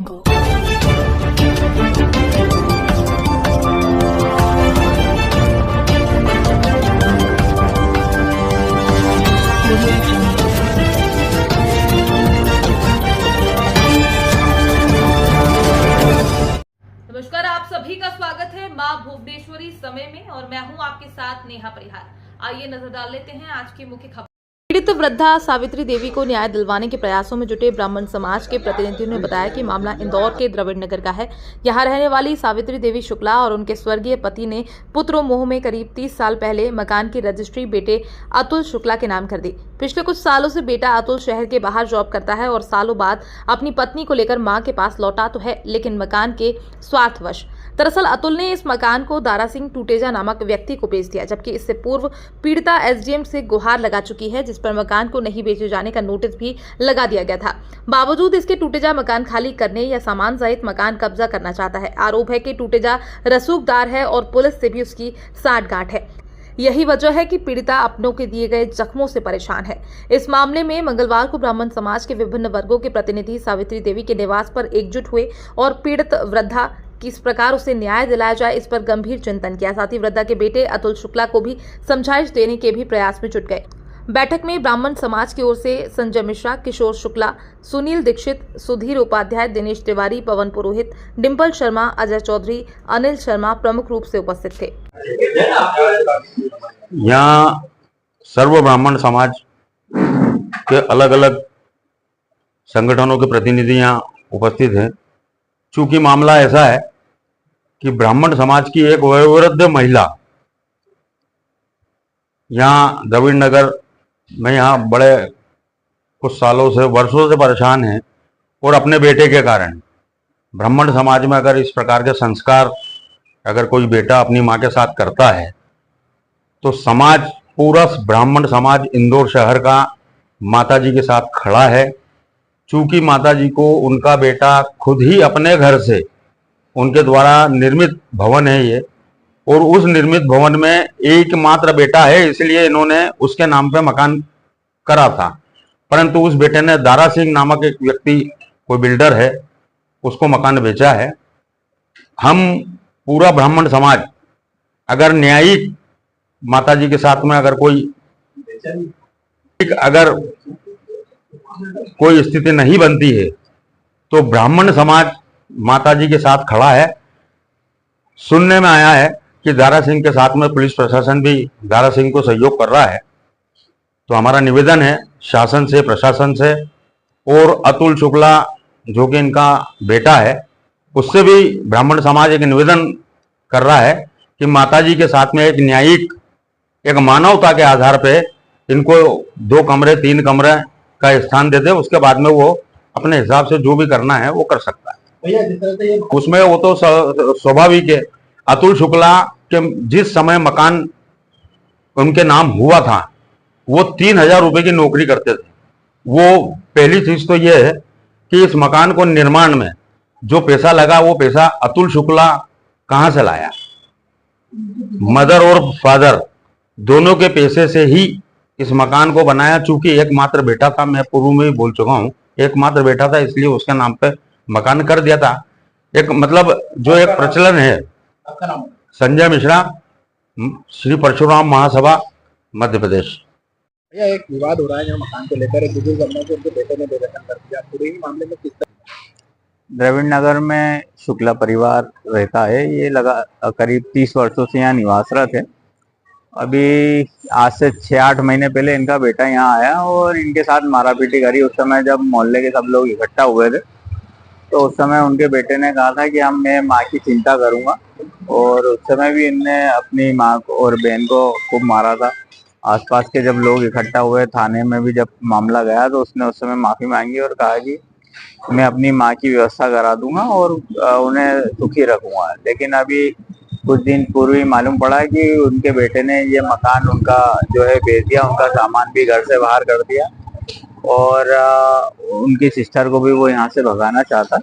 नमस्कार, आप सभी का स्वागत है मां भुवनेश्वरी समय में और मैं हूं आपके साथ नेहा परिहार। आइए नजर डाल लेते हैं आज की मुख्य खबर। पीड़ित वृद्धा सावित्री देवी को न्याय दिलवाने के प्रयासों में जुटे ब्राह्मण समाज के प्रतिनिधियों ने बताया कि मामला इंदौर के द्रविड़ नगर का है। यहां रहने वाली सावित्री देवी शुक्ला और उनके स्वर्गीय पति ने पुत्र मोह में करीब 30 साल पहले मकान की रजिस्ट्री बेटे अतुल शुक्ला के नाम कर दी। पिछले कुछ सालों से बेटा अतुल शहर के बाहर जॉब करता है और सालों बाद अपनी पत्नी को लेकर मां के पास लौटा तो है, लेकिन मकान के स्वार्थवश। दरअसल अतुल ने इस मकान को दारा सिंह टूटेजा नामक व्यक्ति को बेच दिया, जबकि इससे पूर्व पीड़िता एसडीएम से गुहार लगा चुकी है, जिस पर मकान को नहीं बेचे जाने का नोटिस भी लगा दिया गया था। बावजूद इसके टूटेजा मकान खाली करने या सामान सहित मकान कब्जा करना चाहता है। आरोप है कि टूटेजा रसूखदार है और पुलिस से भी उसकी साठगांठ है। यही वजह है कि पीड़िता अपनों के दिए गए जख्मों से परेशान है। इस मामले में मंगलवार को ब्राह्मण समाज के विभिन्न वर्गों के प्रतिनिधि सावित्री देवी के निवास पर एकजुट हुए और पीड़ित वृद्धा किस प्रकार उसे न्याय दिलाया जाए, इस पर गंभीर चिंतन किया। साथ ही वृद्धा के बेटे अतुल शुक्ला को भी समझाइश देने के भी प्रयास में जुट गए। बैठक में ब्राह्मण समाज की ओर से संजय मिश्रा, किशोर शुक्ला, सुनील दीक्षित, सुधीर उपाध्याय, दिनेश तिवारी, पवन पुरोहित, डिम्पल शर्मा, अजय चौधरी, अनिल शर्मा प्रमुख रूप से उपस्थित थे। यहाँ सर्व ब्राह्मण समाज के अलग अलग संगठनों के प्रतिनिधि यहाँ उपस्थित हैं। चूंकि मामला ऐसा है कि ब्राह्मण समाज की एक वयोवृद्ध महिला यहाँ द्रविड़ नगर में यहाँ बड़े कुछ सालों से वर्षों से परेशान है और अपने बेटे के कारण ब्राह्मण समाज में अगर इस प्रकार के संस्कार अगर कोई बेटा अपनी माँ के साथ करता है तो समाज पूरा ब्राह्मण समाज इंदौर शहर का माताजी के साथ खड़ा है। चूंकि माताजी को उनका बेटा खुद ही अपने घर से, उनके द्वारा निर्मित भवन है ये, और उस निर्मित भवन में एकमात्र बेटा है, इसलिए इन्होंने उसके नाम पे मकान करा था। परंतु उस बेटे ने दारा सिंह नामक एक व्यक्ति, कोई बिल्डर है, उसको मकान बेचा है। हम पूरा ब्राह्मण समाज अगर न्यायिक माताजी के साथ में अगर कोई स्थिति नहीं बनती है तो ब्राह्मण समाज माताजी के साथ खड़ा है। सुनने में आया है कि दारा सिंह के साथ में पुलिस प्रशासन भी दारा सिंह को सहयोग कर रहा है। तो हमारा निवेदन है शासन से, प्रशासन से, और अतुल शुक्ला जो कि इनका बेटा है, उससे भी ब्राह्मण समाज एक निवेदन कर रहा है कि माताजी के साथ में एक न्यायिक, एक मानवता के आधार पे इनको 2 कमरे 3 कमरे का स्थान दे दे। उसके बाद में वो अपने हिसाब से जो भी करना है वो कर सकता है। भैया जिस तरह से उसमें वो तो स्वाभाविक है। अतुल शुक्ला के जिस समय मकान उनके नाम हुआ था वो 3,000 रुपए की नौकरी करते थे। वो पहली चीज तो ये है कि इस मकान को निर्माण में जो पैसा लगा वो पैसा अतुल शुक्ला कहाँ से लाया। मदर और फादर दोनों के पैसे से ही इस मकान को बनाया। चूंकि एकमात्र बेटा था, मैं पूर्व में ही बोल चुका हूँ, एकमात्र बेटा था, इसलिए उसके नाम पे मकान कर दिया था। एक मतलब जो एक प्रचलन है, आपका नाम? संजय मिश्रा, श्री परशुराम महासभा, मध्य प्रदेश। भैया एक विवाद हो रहा है यहाँ मकान को लेकर, एक बुजुर्ग अम्मा को उनके बेटे ने बेदखल कर दिया। पूरे ही मामले में किस तरह? द्रविड़ नगर में शुक्ला परिवार रहता है। ये करीब 30 वर्षों से यहाँ निवासरत है। अभी आज से 6-8 महीने पहले इनका बेटा यहाँ आया और इनके साथ मारापीटी करी। उस समय जब मोहल्ले के सब लोग इकट्ठा हुए थे तो उस समय उनके बेटे ने कहा था कि मैं माँ की चिंता करूंगा, और उस समय भी इनने अपनी माँ को और बहन को खूब मारा था। आसपास के जब लोग इकट्ठा हुए, थाने में भी जब मामला गया तो उसने उस समय माफी मांगी और कहा कि मैं अपनी माँ की व्यवस्था करा दूंगा और उन्हें सुखी रखूंगा। लेकिन अभी कुछ दिन पूर्व ही मालूम पड़ा कि उनके बेटे ने ये मकान उनका जो है बेच दिया, उनका सामान भी घर से बाहर कर दिया और उनकी सिस्टर को भी वो यहाँ से भगाना चाहता।